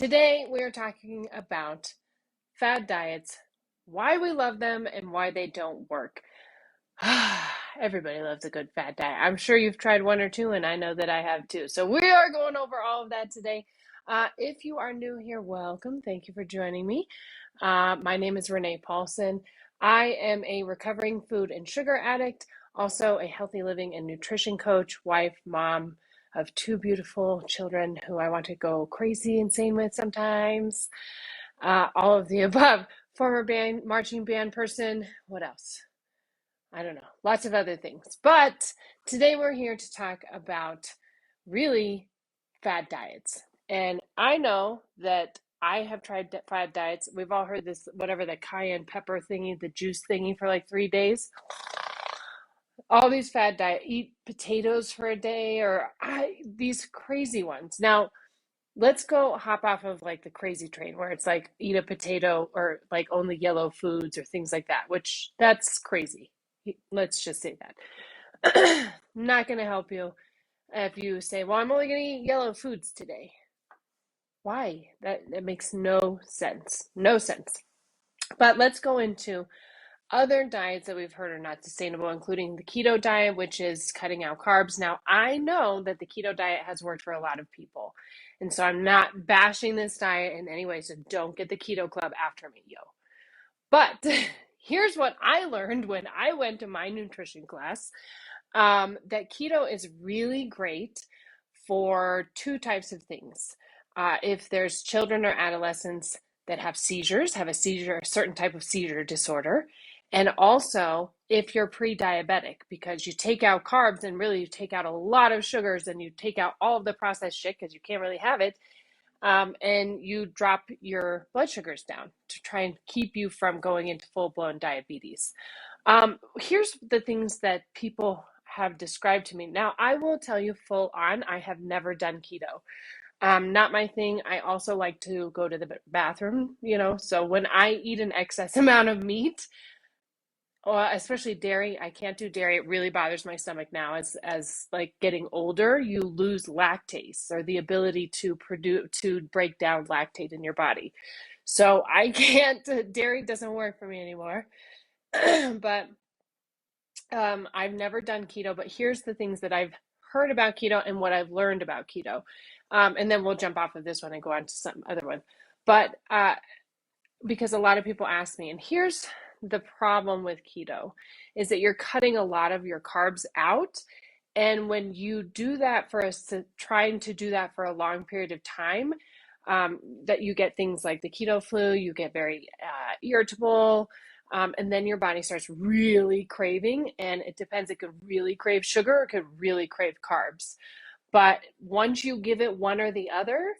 Today, we are talking about fad diets, why we love them, and why they don't work. Everybody loves a good fad diet. I'm sure you've tried one or two, and I know that I have too. So we are going over all of that today. If you are new here, welcome. Thank you for joining me. My name is Renee Paulson. I am a recovering food and sugar addict, also a healthy living and nutrition coach, wife, mom of two beautiful children who I want to go crazy insane with sometimes. All of the above. Former marching band person. What else? I don't know. Lots of other things. But today we're here to talk about really fad diets. And I know that I have tried fad diets. We've all heard this, whatever, the cayenne pepper thingy, the juice thingy for like 3 days. All these fad diets, eat potatoes for a day, or these crazy ones. Now, let's go hop off of like the crazy train where it's like eat a potato or like only yellow foods or things like that, which that's crazy. Let's just say that. Not going to help you if you say, well, I'm only going to eat yellow foods today. Why? That makes no sense. No sense. But let's go into other diets that we've heard are not sustainable, including the keto diet, which is cutting out carbs. Now, I know that the keto diet has worked for a lot of people. And so I'm not bashing this diet in any way. So don't get the keto club after me, yo. But here's what I learned when I went to my nutrition class, that keto is really great for two types of things. If there's children or adolescents that have seizures, have a certain type of seizure disorder, and also if you're pre-diabetic, because you take out carbs and really you take out a lot of sugars and you take out all of the processed shit because you can't really have it, and you drop your blood sugars down to try and keep you from going into full-blown diabetes. Here's the things that people have described to me. Now, I will tell you full on, I have never done keto. Not my thing. I also like to go to the bathroom, so when I eat an excess amount of meat, especially dairy, I can't do dairy. It really bothers my stomach now. As like getting older, you lose lactase or the ability to break down lactate in your body. So I can't, dairy doesn't work for me anymore. But I've never done keto, but here's the things that I've heard about keto and what I've learned about keto. And then we'll jump off of this one and go on to some other one. But because a lot of people ask me, and here's the problem with keto, is that you're cutting a lot of your carbs out. And when you do that trying to do that for a long period of time, that you get things like the keto flu, you get very irritable, and then your body starts really craving, and it depends. It could really crave sugar, or it could really crave carbs. But once you give it one or the other,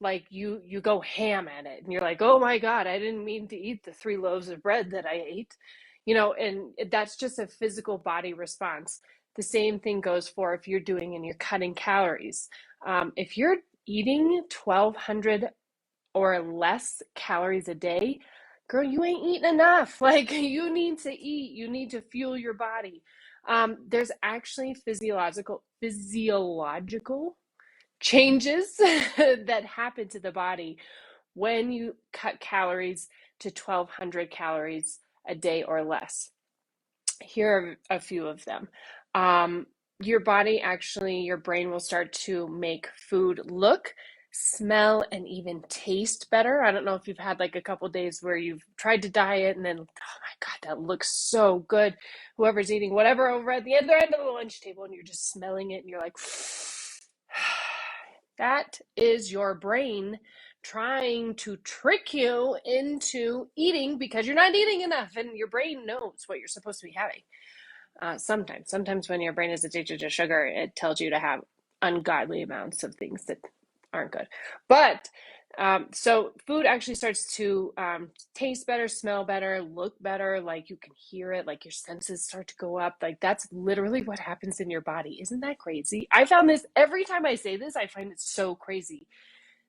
like you go ham at it, and you're like, oh my God, I didn't mean to eat the 3 loaves of bread that I ate, and that's just a physical body response. The same thing goes for if you're doing and you're cutting calories. If you're eating 1,200 or less calories a day, girl, you ain't eating enough. Like, you need to eat. You need to fuel your body. There's actually physiological changes that happen to the body when you cut calories to 1,200 calories a day or less. Here are a few of them. Your brain will start to make food look, smell, and even taste better. I don't know if you've had like a couple days where you've tried to diet and then, oh my God, that looks so good. Whoever's eating whatever over at the other end of the lunch table, and you're just smelling it and you're like, that is your brain trying to trick you into eating because you're not eating enough, and your brain knows what you're supposed to be having. Sometimes when your brain is addicted to sugar, it tells you to have ungodly amounts of things that aren't good. But so food actually starts to taste better, smell better, look better, like you can hear it, like your senses start to go up. Like that's literally what happens in your body. Isn't that crazy? I found this every time I say this, I find it so crazy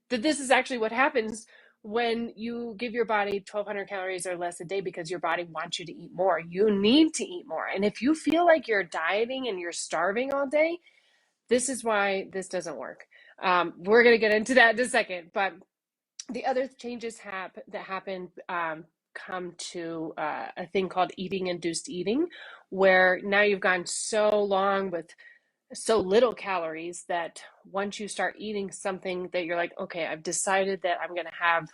that this is actually what happens when you give your body 1,200 calories or less a day because your body wants you to eat more. You need to eat more. And if you feel like you're dieting and you're starving all day, this is why this doesn't work. We're going to get into that in a second, but the other changes that happen come to a thing called eating induced eating, where now you've gone so long with so little calories that once you start eating something that you're like, okay, I've decided that I'm going to have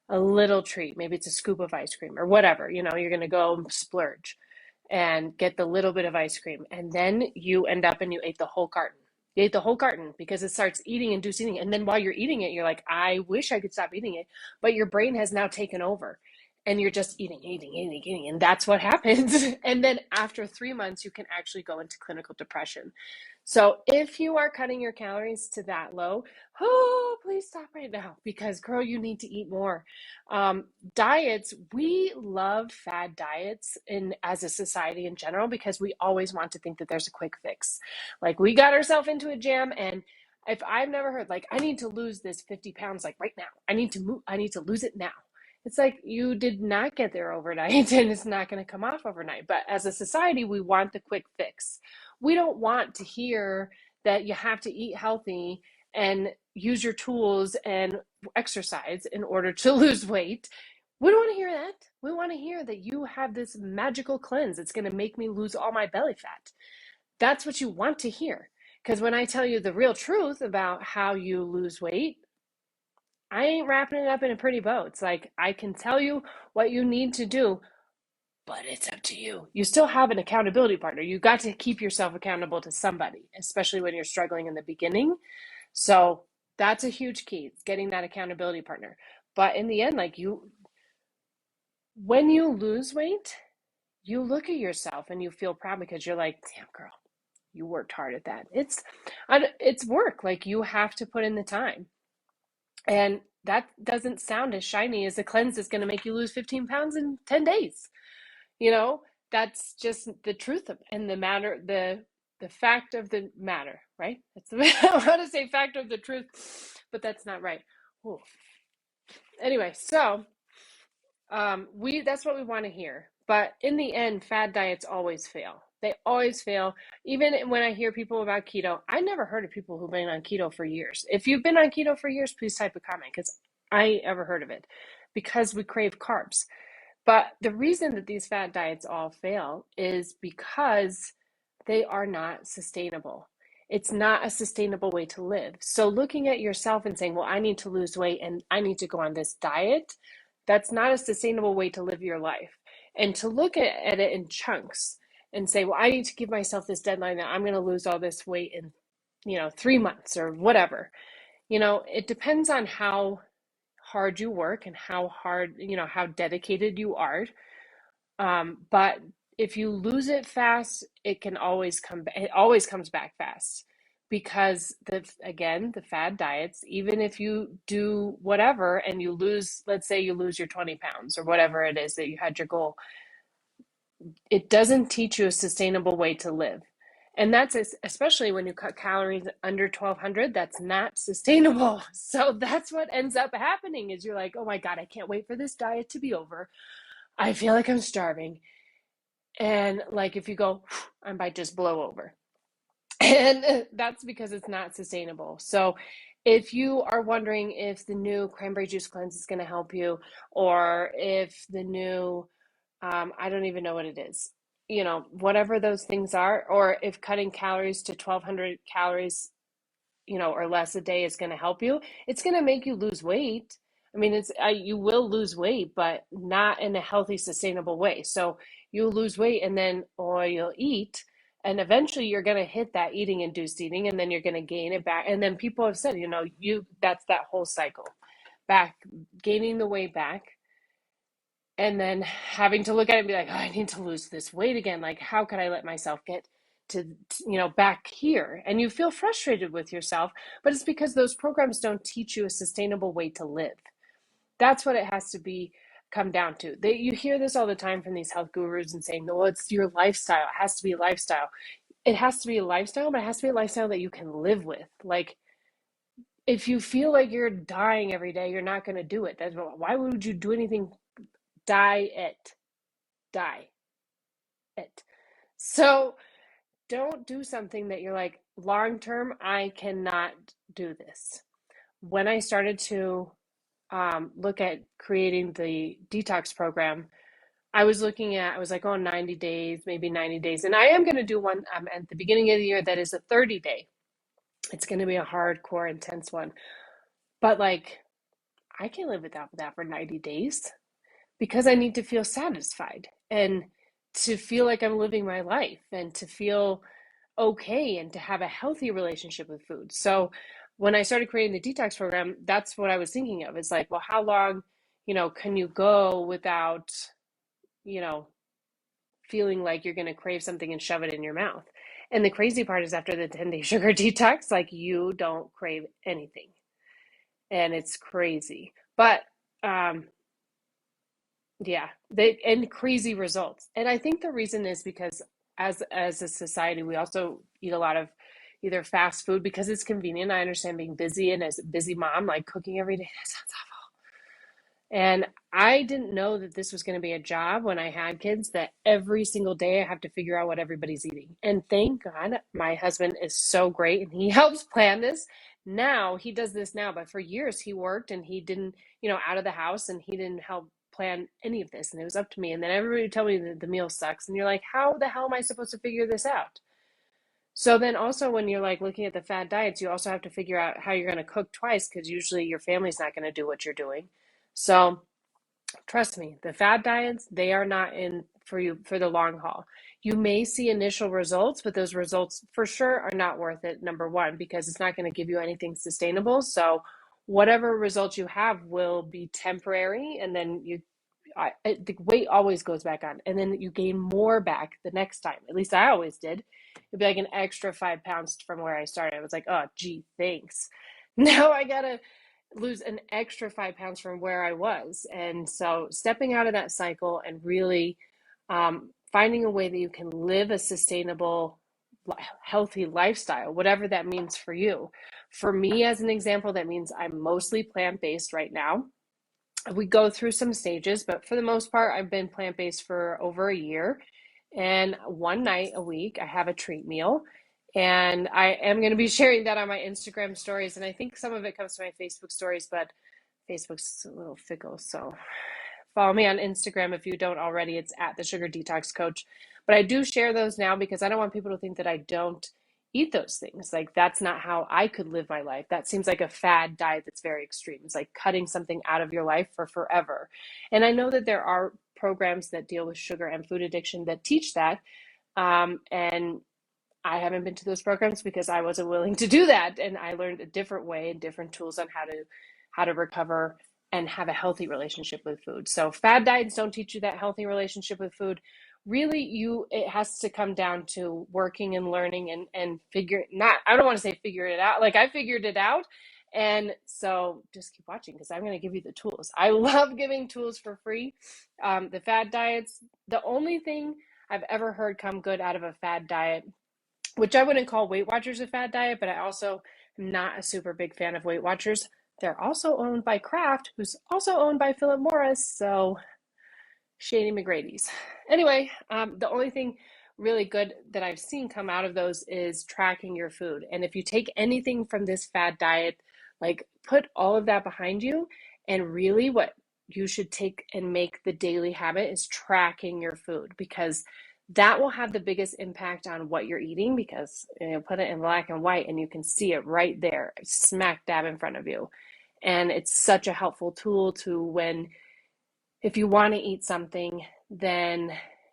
a little treat. Maybe it's a scoop of ice cream or whatever, you're going to go splurge and get the little bit of ice cream. And then you end up and you ate the whole carton. You ate the whole carton because it starts eating, induced eating. And then while you're eating it, you're like, I wish I could stop eating it. But your brain has now taken over and you're just eating. And that's what happens. And then after 3 months, you can actually go into clinical depression. So if you are cutting your calories to that low, oh, please stop right now because, girl, you need to eat more. Diets, we love fad diets as a society in general because we always want to think that there's a quick fix. Like we got ourselves into a jam, and if I've never heard like I need to lose this 50 pounds like right now. I need to lose it now. It's like you did not get there overnight and it's not going to come off overnight. But as a society, we want the quick fix. We don't want to hear that you have to eat healthy and use your tools and exercise in order to lose weight. We don't want to hear that. We want to hear that you have this magical cleanse that's going to make me lose all my belly fat. That's what you want to hear. Because when I tell you the real truth about how you lose weight, I ain't wrapping it up in a pretty bow. It's like I can tell you what you need to do, but it's up to you. You still have an accountability partner. You got to keep yourself accountable to somebody, especially when you're struggling in the beginning. So that's a huge key. It's getting that accountability partner. But in the end, when you lose weight, you look at yourself and you feel proud because you're like, damn girl, you worked hard at that. It's work. Like you have to put in the time. And that doesn't sound as shiny as a cleanse that's going to make you lose 15 pounds in 10 days. You know, that's just the truth of and the fact of the matter, right? I want to say fact of the truth, but that's not right. Ooh. Anyway, so we that's what we want to hear. But in the end, fad diets always fail. They always fail. Even when I hear people about keto, I never heard of people who've been on keto for years. If you've been on keto for years, please type a comment because I ain't ever heard of it because we crave carbs. But the reason that these fad diets all fail is because they are not sustainable. It's not a sustainable way to live. So looking at yourself and saying, well, I need to lose weight and I need to go on this diet, that's not a sustainable way to live your life. And to look at it in chunks and say, well, I need to give myself this deadline that I'm going to lose all this weight in, 3 months or whatever. It depends on how hard you work and how dedicated you are. But if you lose it fast, it always comes back fast because the fad diets, even if you do whatever and you lose, let's say you lose your 20 pounds or whatever it is that you had your goal, it doesn't teach you a sustainable way to live. And that's especially when you cut calories under 1200, that's not sustainable. So that's what ends up happening is you're like, oh my God, I can't wait for this diet to be over. I feel like I'm starving. And like if you go, I might just blow over. And that's because it's not sustainable. So if you are wondering if the new cranberry juice cleanse is going to help you, or if the new, I don't even know what it is, whatever those things are, or if cutting calories to 1200 calories or less a day is going to help you, it's going to make you lose weight. I mean, you will lose weight, but not in a healthy, sustainable way. So you'll lose weight or you'll eat, and eventually you're going to hit that eating induced eating, and then you're going to gain it back. And then people have said, that's that whole cycle, back gaining the weight back, and then having to look at it and be like, oh, I need to lose this weight again. Like, how could I let myself get to back here? And you feel frustrated with yourself, but it's because those programs don't teach you a sustainable way to live. That's what it has to come down to. You hear this all the time from these health gurus and saying, no, it's your lifestyle. It has to be a lifestyle. It has to be a lifestyle, but it has to be a lifestyle that you can live with. Like, if you feel like you're dying every day, you're not going to do it. Why would you do anything? Die it. So don't do something that you're like, long term, I cannot do this. When I started to look at creating the detox program, I was like, oh, 90 days, maybe 90 days. And I am going to do one at the beginning of the year that is a 30-day. It's going to be a hardcore, intense one. But like, I can't live without that for 90 days because I need to feel satisfied and to feel like I'm living my life and to feel okay and to have a healthy relationship with food. So when I started creating the detox program, that's what I was thinking of. It's like, well, how long, can you go without, you know, feeling like you're going to crave something and shove it in your mouth? And the crazy part is after the 10-day sugar detox, like you don't crave anything. And it's crazy. But yeah, they and crazy results. And I think the reason is because as a society, we also eat a lot of either fast food because it's convenient. I understand being busy, and as a busy mom, like cooking every day, that sounds awful. And I didn't know that this was going to be a job when I had kids, that every single day I have to figure out what everybody's eating. And thank God my husband is so great and he helps plan this. Now he does this now, but for years he worked and he didn't, out of the house, and he didn't help plan any of this. And it was up to me. And then everybody would tell me that the meal sucks. And you're like, how the hell am I supposed to figure this out? So then also when you're like looking at the fad diets, you also have to figure out how you're going to cook twice because usually your family's not going to do what you're doing. So trust me, the fad diets, they are not in for you for the long haul. You may see initial results, but those results for sure are not worth it, number one, because it's not going to give you anything sustainable. So whatever results you have will be temporary, and then the weight always goes back on, and then you gain more back the next time. At least I always did. It'd be like an extra 5 pounds from where I started. I was like, oh, gee, thanks. Now I gotta lose an extra 5 pounds from where I was. And so stepping out of that cycle and really finding a way that you can live a sustainable, healthy lifestyle, whatever that means for you. For me, as an example, that means I'm mostly plant-based right now. We go through some stages, but for the most part, I've been plant-based for over a year. And one night a week, I have a treat meal. And I am going to be sharing that on my Instagram stories. And I think some of it comes to my Facebook stories, but Facebook's a little fickle. So follow me on Instagram if you don't already. It's at the Sugar Detox Coach. But I do share those now because I don't want people to think that I don't eat those things. Like, that's not how I could live my life. That seems like a fad diet that's very extreme. It's like cutting something out of your life for forever. And I know that there are programs that deal with sugar and food addiction that teach that. And I haven't been to those programs because I wasn't willing to do that. And I learned a different way and different tools on how to recover and have a healthy relationship with food. So fad diets don't teach you that healthy relationship with food. Really, it has to come down to working and learning and I don't want to say figure it out. Like, I figured it out. And so just keep watching because I'm going to give you the tools. I love giving tools for free. The fad diets, the only thing I've ever heard come good out of a fad diet, which I wouldn't call Weight Watchers a fad diet, but I also am not a super big fan of Weight Watchers. They're also owned by Kraft, who's also owned by Philip Morris, so Shady McGrady's. Anyway, the only thing really good that I've seen come out of those is tracking your food. And if you take anything from this fad diet, like, put all of that behind you, and really what you should take and make the daily habit is tracking your food, because that will have the biggest impact on what you're eating, because put it in black and white and you can see it right there, smack dab in front of you. And it's such a helpful tool to if you want to eat something, then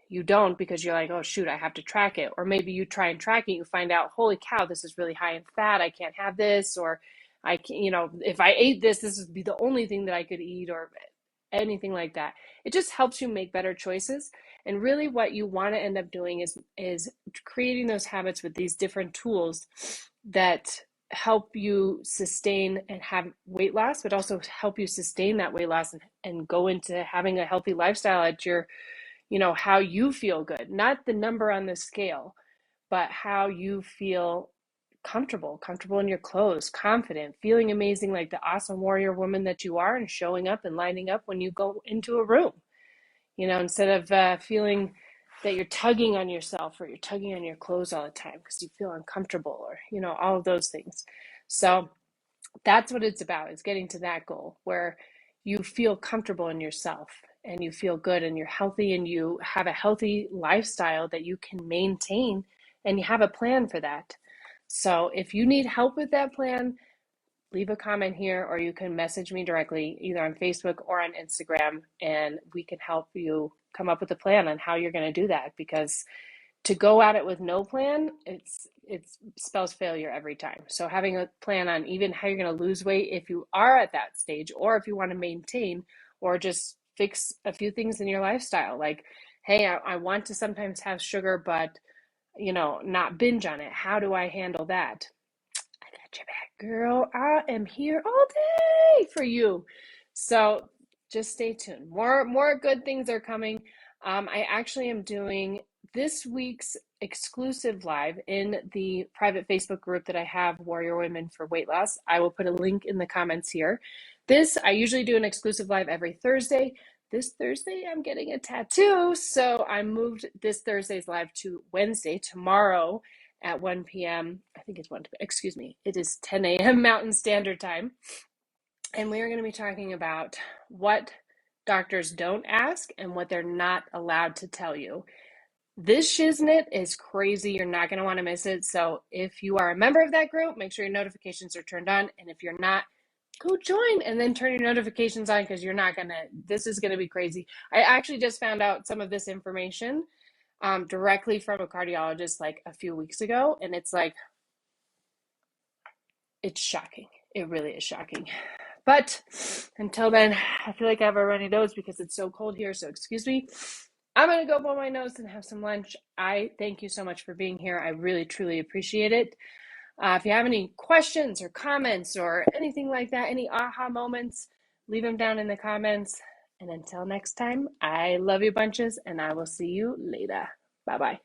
you don't because you're like, oh shoot, I have to track it. Or maybe you try and track it, you find out, holy cow, this is really high in fat, I can't have this. Or I can, if I ate this would be the only thing that I could eat, or anything like that. It just helps you make better choices. And really what you want to end up doing is creating those habits with these different tools that help you sustain and have weight loss, but also help you sustain that weight loss and go into having a healthy lifestyle at your, how you feel good, not the number on the scale, but how you feel comfortable in your clothes, confident, feeling amazing, like the awesome warrior woman that you are, and showing up and lining up when you go into a room, instead of feeling that you're tugging on yourself or you're tugging on your clothes all the time because you feel uncomfortable or, all of those things. So that's what it's about, is getting to that goal where you feel comfortable in yourself and you feel good and you're healthy and you have a healthy lifestyle that you can maintain and you have a plan for that. So if you need help with that plan, leave a comment here or you can message me directly either on Facebook or on Instagram, and we can help you come up with a plan on how you're going to do that, because to go at it with no plan, it spells failure every time. So having a plan on even how you're going to lose weight if you are at that stage, or if you want to maintain or just fix a few things in your lifestyle, like, hey, I want to sometimes have sugar, but not binge on it. How do I handle that? I got your back, girl. I am here all day for you. So just stay tuned. More good things are coming. I actually am doing this week's exclusive live in the private Facebook group that I have, Warrior Women for Weight Loss. I will put a link in the comments here. I usually do an exclusive live every Thursday. This Thursday, I'm getting a tattoo, so I moved this Thursday's live to Wednesday, tomorrow at 1 p.m. I think it's 1, excuse me, it is 10 a.m. Mountain Standard Time. And we are going to be talking about what doctors don't ask and what they're not allowed to tell you. This shiznit is crazy. You're not going to want to miss it. So if you are a member of that group, make sure your notifications are turned on. And if you're not, go join and then turn your notifications on, because this is going to be crazy. I actually just found out some of this information directly from a cardiologist like a few weeks ago. And it's shocking. It really is shocking. But until then, I feel like I have a runny nose because it's so cold here. So excuse me. I'm going to go blow my nose and have some lunch. I thank you so much for being here. I really, truly appreciate it. If you have any questions or comments or anything like that, any aha moments, leave them down in the comments. And until next time, I love you bunches, and I will see you later. Bye-bye.